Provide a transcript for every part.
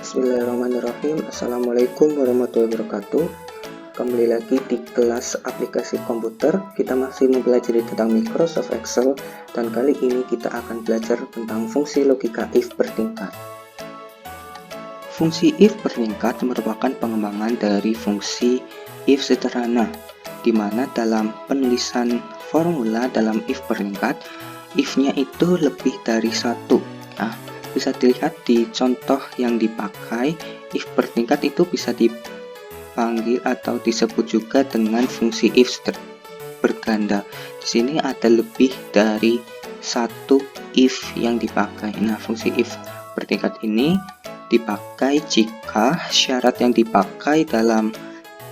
Bismillahirrahmanirrahim. Assalamualaikum warahmatullahi wabarakatuh. Kembali lagi di kelas aplikasi komputer. Kita masih mempelajari tentang Microsoft Excel, dan kali ini kita akan belajar tentang fungsi logika if bertingkat. Fungsi if bertingkat merupakan pengembangan dari fungsi if sederhana, di mana dalam penulisan formula dalam if bertingkat, if-nya itu lebih dari satu. Bisa dilihat di contoh yang dipakai, if bertingkat itu bisa dipanggil atau disebut juga dengan fungsi if berganda. Di sini ada lebih dari satu if yang dipakai. Nah, fungsi if bertingkat ini dipakai jika syarat yang dipakai dalam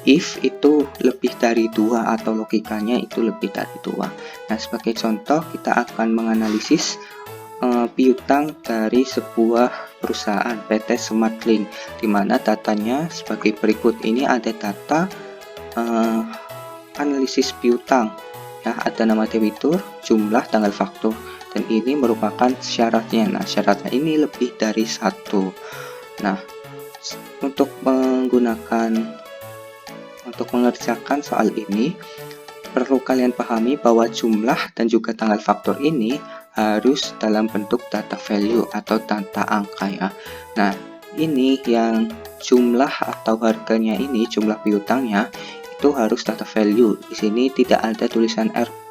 if itu lebih dari dua atau logikanya itu lebih dari dua. Nah, sebagai contoh kita akan menganalisis piutang dari sebuah perusahaan PT Smartlink, di mana datanya sebagai berikut. Ini ada data analisis piutang, ya, ada nama debitur, jumlah, tanggal faktur, dan ini merupakan syaratnya. Nah, syaratnya ini lebih dari satu. Nah, untuk mengerjakan soal ini perlu kalian pahami bahwa jumlah dan juga tanggal faktur ini harus dalam bentuk data value atau data angka, ya. Nah, ini yang jumlah atau harganya ini, jumlah piutangnya itu harus data value. Di sini tidak ada tulisan Rp,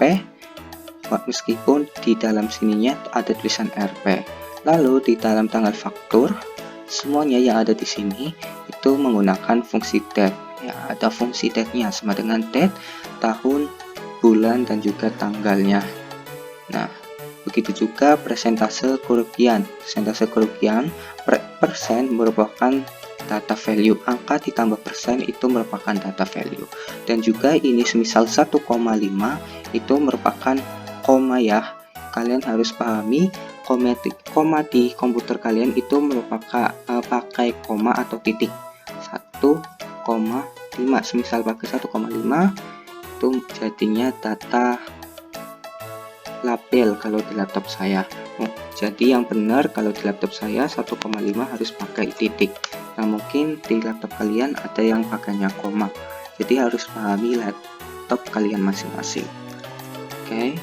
meskipun di dalam sininya ada tulisan Rp. Lalu di dalam tanggal faktur, semuanya yang ada di sini itu menggunakan fungsi date. Ya, ada fungsi date-nya sama dengan date, tahun, bulan, dan juga tanggalnya. Nah, begitu juga persentase kerugian. Persentase kerugian persen merupakan data value. Angka ditambah persen itu merupakan data value. Dan juga ini semisal 1,5 itu merupakan koma, ya. Kalian harus pahami koma di komputer kalian itu merupakan pakai koma atau titik. 1,5. Semisal pakai 1,5 itu jadinya data label kalau di laptop saya. Jadi yang benar kalau di laptop saya 1,5 harus pakai titik. Nah, mungkin di laptop kalian ada yang pakainya koma. Jadi harus pahami laptop kalian masing-masing. Oke.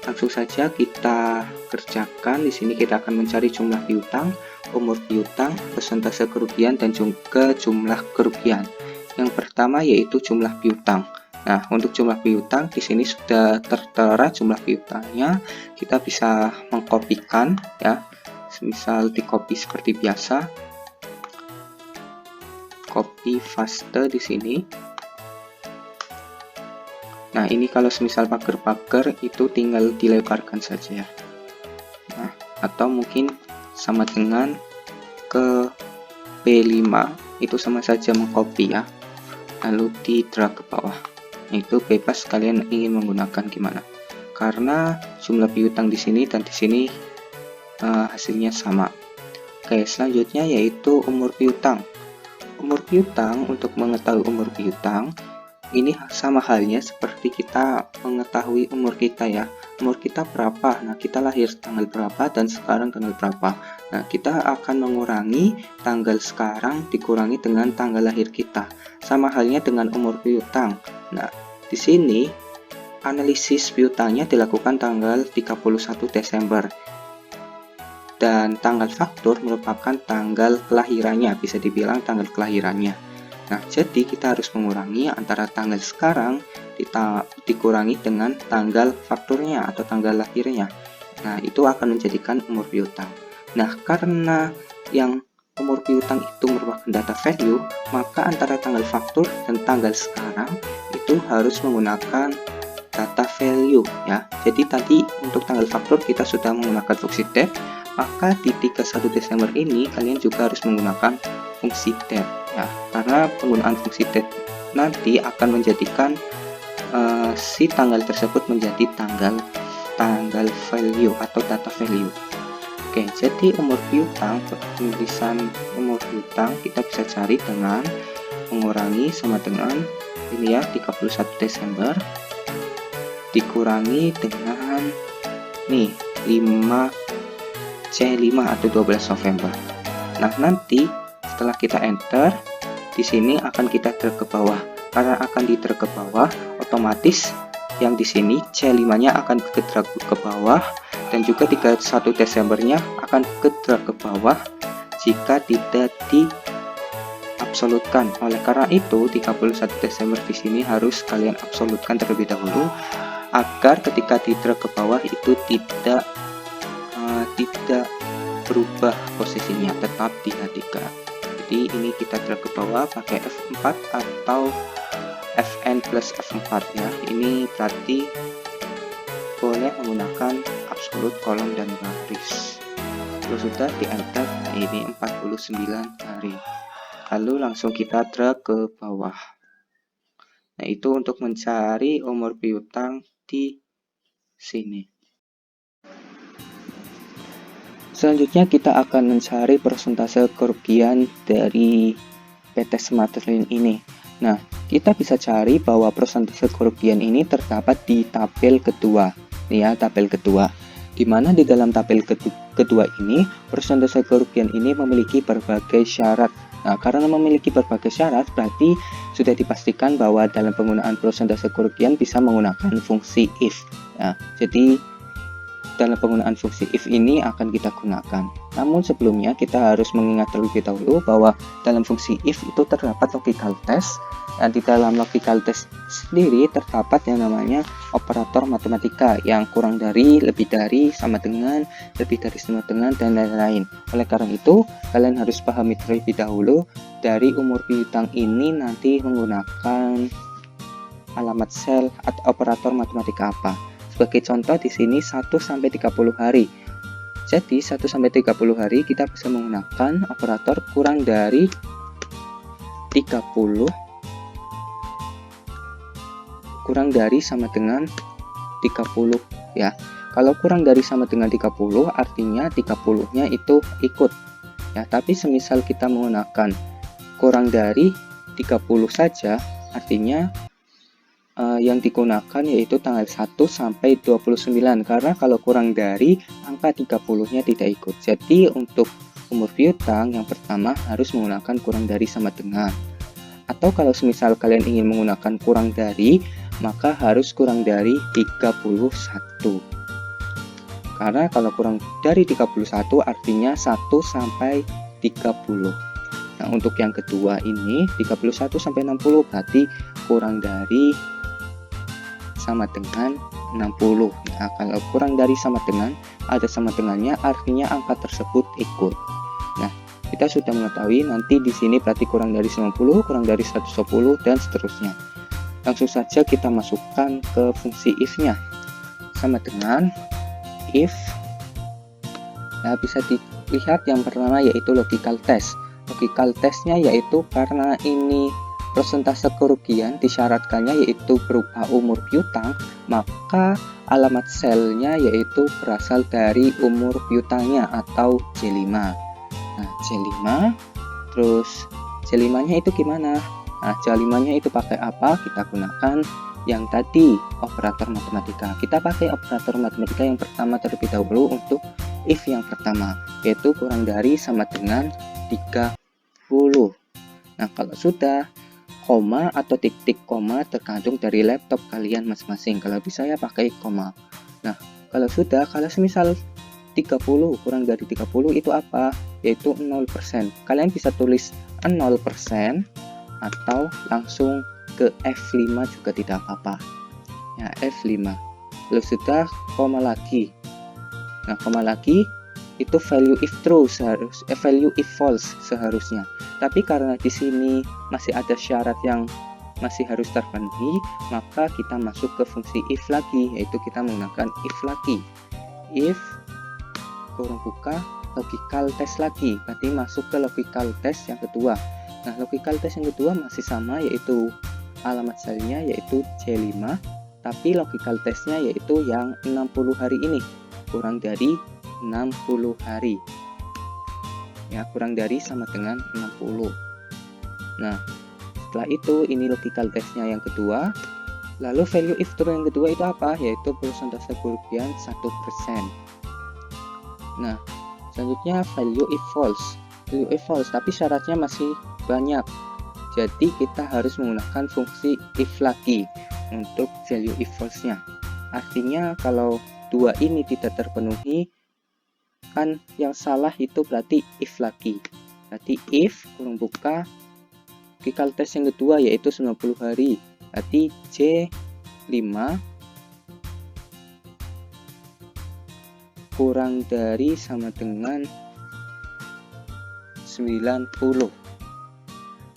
Langsung saja kita kerjakan. Di sini kita akan mencari jumlah piutang, umur piutang, persentase kerugian, dan juga jumlah kerugian. Yang pertama yaitu jumlah piutang. Nah, untuk jumlah piutang di sini sudah tertera jumlah piutangnya. Kita bisa mengkopikan, ya. Misal di copy seperti biasa. Copy paste di sini. Nah, ini kalau semisal pagar-pagar itu tinggal dilebarkan saja, ya. Nah, atau mungkin sama dengan ke B5 itu sama saja mengcopy, ya. Lalu di drag ke bawah. Itu bebas kalian ingin menggunakan gimana, karena jumlah piutang di sini dan di sini hasilnya sama. Oke, selanjutnya yaitu umur piutang. Umur piutang, untuk mengetahui umur piutang ini sama halnya seperti kita mengetahui umur kita, ya. Umur kita berapa? Nah, kita lahir tanggal berapa dan sekarang tanggal berapa. Nah, kita akan mengurangi tanggal sekarang dikurangi dengan tanggal lahir kita. Sama halnya dengan umur piutang. Nah, di sini analisis piutangnya dilakukan tanggal 31 Desember. Dan tanggal faktur merupakan tanggal kelahirannya, bisa dibilang tanggal kelahirannya. Nah, jadi kita harus mengurangi antara tanggal sekarang dikurangi dengan tanggal fakturnya atau tanggal lahirnya. Nah, itu akan menjadikan umur piutang. Nah, karena yang umur piutang itu merupakan data value, maka antara tanggal faktur dan tanggal sekarang itu harus menggunakan data value, ya. Jadi tadi untuk tanggal faktur kita sudah menggunakan fungsi date, maka di 31 Desember ini kalian juga harus menggunakan fungsi date, ya. Karena penggunaan fungsi date nanti akan menjadikan si tanggal tersebut menjadi tanggal value atau data value. Oke, jadi umur piutang, penulisan umur piutang kita bisa cari dengan mengurangi sama dengan ini, ya, 31 Desember dikurangi dengan nih 5 C5 atau 12 November. Nah, nanti setelah kita enter, di sini akan kita drag ke bawah. Karena akan di drag ke bawah, otomatis yang di sini C5-nya akan ke drag ke bawah, dan juga 31 Desembernya akan ke drag ke bawah jika tidak diabsolutkan. Oleh karena itu, 31 Desember di sini harus kalian absolutkan terlebih dahulu agar ketika di drag ke bawah itu tidak berubah posisinya, tetap di H3. Jadi ini kita drag ke bawah pakai F4 atau Fn plus F4 ya. Ini berarti boleh menggunakan absolut kolom dan baris. Kalau sudah di enter, ini 49 hari. Lalu langsung kita drag ke bawah. Nah, itu untuk mencari umur piutang di sini. Selanjutnya kita akan mencari persentase kerugian dari PT Smartline ini. Nah, kita bisa cari bahwa persentase kerugian ini terdapat di tabel kedua. Nih ya, tabel kedua. Di mana di dalam tabel kedua ini, persentase kerugian ini memiliki berbagai syarat. Nah, karena memiliki berbagai syarat, berarti sudah dipastikan bahwa dalam penggunaan persentase kerugian bisa menggunakan fungsi if. Nah, jadi dalam penggunaan fungsi if ini akan kita gunakan. Namun sebelumnya kita harus mengingat terlebih dahulu bahwa dalam fungsi if itu terdapat logical test. Dan di dalam logical test sendiri terdapat yang namanya operator matematika yang kurang dari, lebih dari, sama dengan, lebih dari, sama dengan, dan lain-lain. Oleh karena itu, kalian harus pahami terlebih dahulu dari umur piutang ini nanti menggunakan alamat sel atau operator matematika apa. Sebagai contoh di sini 1 sampai 30 hari. Jadi 1 sampai 30 hari kita bisa menggunakan operator kurang dari 30 kurang dari sama dengan 30 ya. Kalau kurang dari sama dengan 30 artinya 30-nya itu ikut ya. Tapi semisal kita menggunakan kurang dari 30 saja artinya yang digunakan yaitu tanggal 1 sampai 29, karena kalau kurang dari angka 30-nya tidak ikut. Jadi untuk umur piutang yang pertama harus menggunakan kurang dari sama dengan. Atau kalau semisal kalian ingin menggunakan kurang dari, maka harus kurang dari 31. Karena kalau kurang dari 31 artinya 1 sampai 30. Nah, untuk yang kedua ini 31 sampai 60 berarti kurang dari sama dengan 60. Nah, kalau kurang dari sama dengan, ada sama dengannya artinya angka tersebut ikut. Nah, kita sudah mengetahui nanti di sini berarti kurang dari 90, kurang dari 110 dan seterusnya. Langsung saja kita masukkan ke fungsi if-nya. Sama dengan if. Nah, bisa dilihat yang pertama yaitu logical test. Logical testnya yaitu karena ini persentase kerugian disyaratkannya yaitu berupa umur piutang, maka alamat selnya yaitu berasal dari umur piutangnya atau C5. Nah, C5, terus C5-nya itu gimana? Nah, C5-nya itu pakai apa? Kita gunakan yang tadi, operator matematika. Kita pakai operator matematika yang pertama terlebih dahulu untuk if yang pertama, yaitu kurang dari sama dengan 30. Nah, kalau sudah, koma atau titik koma tergantung dari laptop kalian masing-masing. Kalau bisa ya pakai koma. Nah, kalau sudah, kalau semisal 30 kurang dari 30 itu apa? Yaitu 0%. Kalian bisa tulis 0% atau langsung ke F5 juga tidak apa-apa. Ya, F5. Lalu sudah koma lagi. Nah, koma lagi itu value if true value if false seharusnya. Tapi karena di sini masih ada syarat yang masih harus terpenuhi, maka kita masuk ke fungsi if lagi, yaitu kita menggunakan if lagi. If kurung buka logical test lagi, berarti masuk ke logical test yang kedua. Nah, logical test yang kedua masih sama, yaitu alamat selnya yaitu C5, tapi logical testnya yaitu yang 60 hari ini, kurang dari 60 hari ya, kurang dari sama dengan 60. Nah, setelah itu ini logical testnya yang kedua. Lalu value if true yang kedua itu apa? Yaitu persentase kerugian 1%. Nah, selanjutnya value if false. value if false, tapi syaratnya masih banyak. Jadi kita harus menggunakan fungsi if lagi untuk value if false-nya. Artinya kalau dua ini tidak terpenuhi, kan yang salah itu berarti if lagi. Berarti if kurung buka logical test yang kedua yaitu 90 hari. Berarti J5 kurang dari sama dengan 90.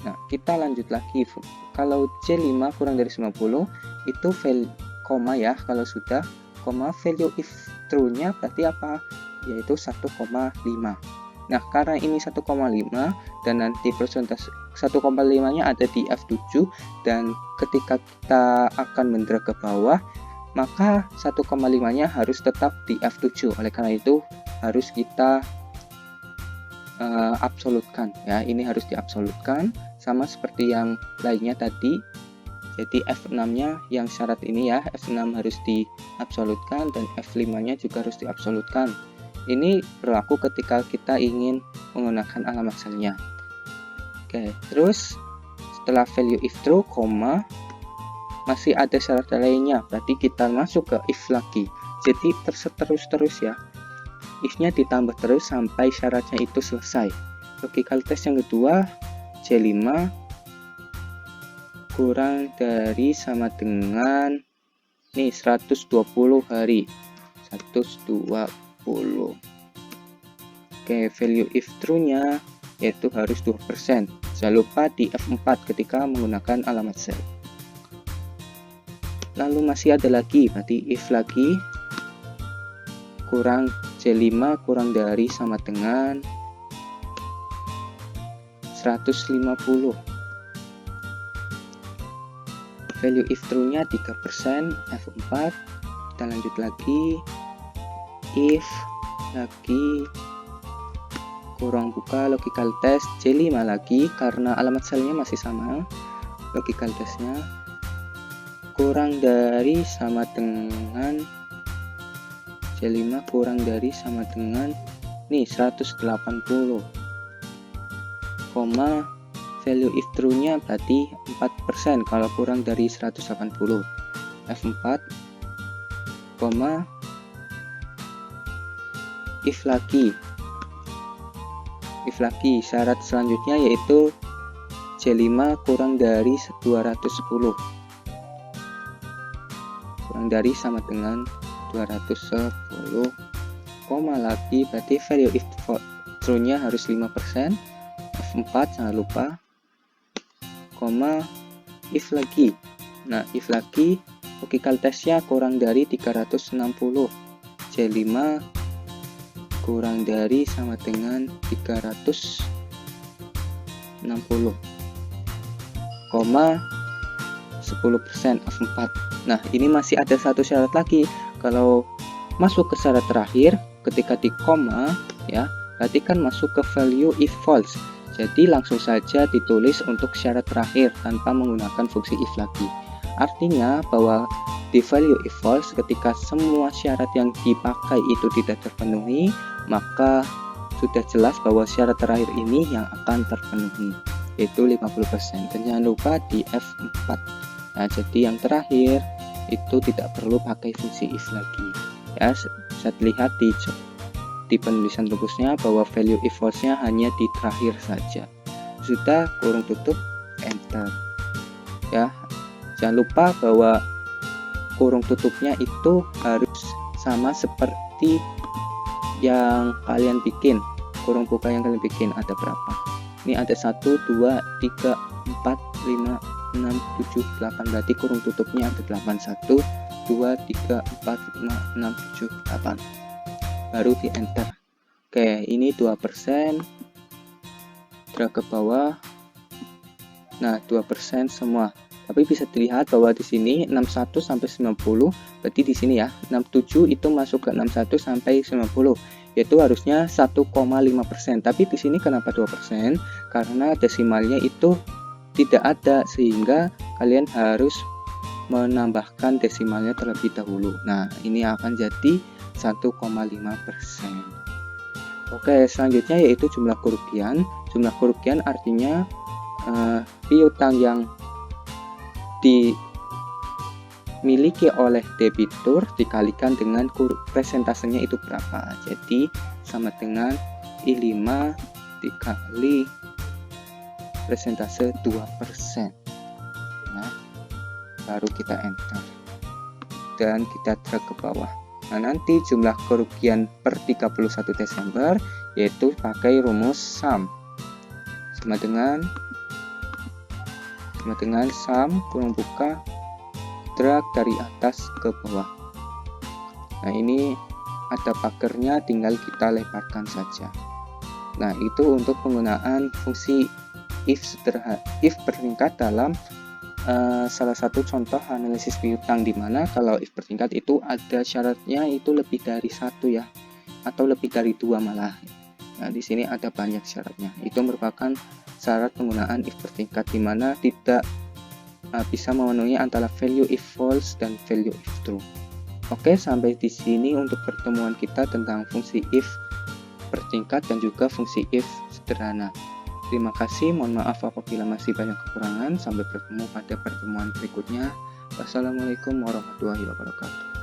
Nah, kita lanjut lagi. Kalau J5 kurang dari 90 itu koma ya, kalau sudah koma value if true-nya berarti apa? Yaitu 1,5. Nah, karena ini 1,5 dan nanti persentase 1,5-nya ada di F7 dan ketika kita akan mendrag ke bawah, maka 1,5-nya harus tetap di F7. Oleh karena itu harus kita absolutkan ya. Ini harus diabsolutkan sama seperti yang lainnya tadi. Jadi F6-nya yang syarat ini ya, F6 harus diabsolutkan dan F5-nya juga harus diabsolutkan. Ini berlaku ketika kita ingin menggunakan alamat selnya. Oke, terus setelah value if true, koma, masih ada syarat lainnya, berarti kita masuk ke if lagi. Jadi terus ya, if-nya ditambah terus sampai syaratnya itu selesai. Logical test yang kedua, J5 kurang dari sama dengan nih 120 hari. 120. Oke, value if true-nya yaitu harus 2%. Jangan lupa di F4 ketika menggunakan alamat sel. Lalu masih ada lagi, berarti if lagi kurang J5 kurang dari sama dengan 150. Value if true-nya 3%, F4. Kita lanjut lagi. If lagi kurang buka logical test J5 lagi karena alamat selnya masih sama. Logical testnya kurang dari sama dengan J5 kurang dari sama dengan nih 180, koma value if true-nya berarti 4% kalau kurang dari 180. F4, koma if lagi syarat selanjutnya yaitu J5 kurang dari 210, kurang dari sama dengan 210, koma lagi berarti value if true-nya harus 5%. F4 jangan lupa, koma if lagi. Nah, if lagi logical testnya kurang dari 360, J5 kurang dari sama dengan 360, koma 10% F4. Nah, ini masih ada satu syarat lagi. Kalau masuk ke syarat terakhir ketika di koma ya, berarti kan masuk ke value if false. Jadi langsung saja ditulis untuk syarat terakhir tanpa menggunakan fungsi if lagi. Artinya bahwa di value if false ketika semua syarat yang dipakai itu tidak terpenuhi, maka sudah jelas bahwa syarat terakhir ini yang akan terpenuhi, yaitu 50%. Dan jangan lupa di F4. Nah, jadi yang terakhir itu tidak perlu pakai fungsi if lagi. Ya, saya lihat di penulisan rumusnya bahwa value if false-nya hanya di terakhir saja. Sudah, kurung tutup, enter. Ya, jangan lupa bahwa kurung tutupnya itu harus sama seperti yang kalian bikin. Kurung buka yang kalian bikin ada berapa? Ini ada 1, 2, 3, 4, 5, 6, 7, 8. Berarti kurung tutupnya ada 8. 1, 2, 3, 4, 5, 6, 7, 8. Baru di enter. Oke, ini 2%. Drag ke bawah. Nah, 2% semua. Tapi bisa dilihat bahwa di sini 61 sampai 90, berarti di sini ya, 67 itu masuk ke 61 sampai 90, yaitu harusnya 1,5%. Tapi di sini kenapa 2%? Karena desimalnya itu tidak ada, sehingga kalian harus menambahkan desimalnya terlebih dahulu. Nah, ini akan jadi 1,5%. Oke, selanjutnya yaitu jumlah kerugian. Jumlah kerugian artinya piutang yang dimiliki oleh debitur dikalikan dengan persentasenya itu berapa. Jadi sama dengan I5 dikali persentase 2%. Nah, baru kita enter dan kita drag ke bawah. Nah, nanti jumlah kerugian per 31 Desember yaitu pakai rumus sum sama dengan sum kurung buka drag dari atas ke bawah. Nah, ini ada pagernya, tinggal kita lebarkan saja. Nah, itu untuk penggunaan fungsi if bertingkat dalam salah satu contoh analisis piutang, di mana kalau if bertingkat itu ada syaratnya itu lebih dari satu ya, atau lebih dari dua malah. Nah, di sini ada banyak syaratnya. Itu merupakan syarat penggunaan if bertingkat, di mana tidak bisa memenuhi antara value if false dan value if true. Oke, sampai di sini untuk pertemuan kita tentang fungsi if bertingkat dan juga fungsi if sederhana. Terima kasih, mohon maaf apabila masih banyak kekurangan. Sampai bertemu pada pertemuan berikutnya. Wassalamualaikum warahmatullahi wabarakatuh.